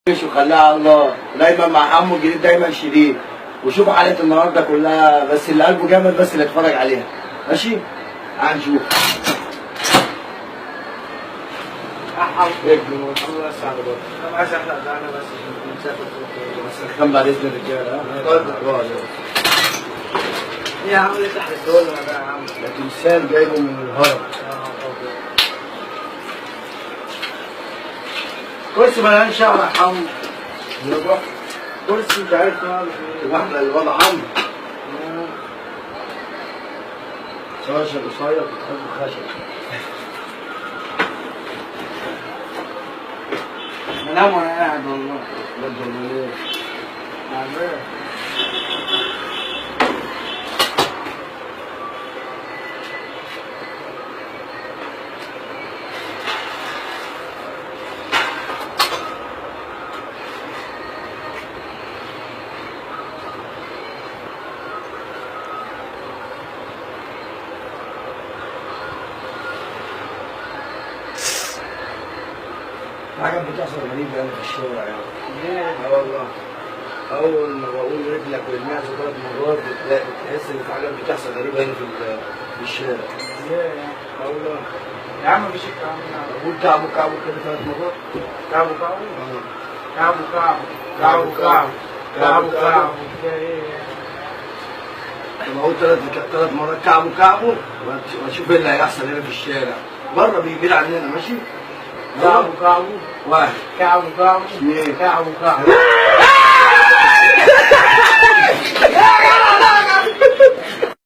وخليها على الله، دايما مع عمو الجديد دايما شديد. وشوفوا حلقه النهارده كلها، بس اللي قلبه جامد بس اللي يتفرج عليها. ماشي؟ تعال نشوف. الله يسعدك. انا عايز احلق ده انا بس مسافر بس كم بعد اذن الرجاله. يا عم ليه تحت الدول بقى يا عم؟ ده تمثال جايبه من الهرم. كرسي مليان شعر يا حمو. يابا كرسي مش عارف ماله ايه. واحنا الوضع عمرو. شاشه قصير بتحب الخشب. بنام وانا قاعد والله. برضه ليه؟ عارف. حاجات بتحصل غريبة يعني في الشارع يعني. ليه؟ اه والله. أول ما بقول رجلك والمعزة 3 مرات بتحس إن في حاجات بتحصل غريبة هنا في الشارع. ليه يا عم؟ اه والله. يا عم مفيش الكلام ده. بقول كعبه كعبه كده 3 مرات. كعبه كعبه؟ اه. كعبه كعبه. كعبه كعبه. كعبه كعبه. ده ايه؟ لما أقول 3 مرات كعبه كعبه وأشوف إيه اللي هيحصل هنا في الشارع. بره بعيد عننا ماشي؟ كعبه كعبه. 1 كعبه كعبه. 2 كعبه كعبه.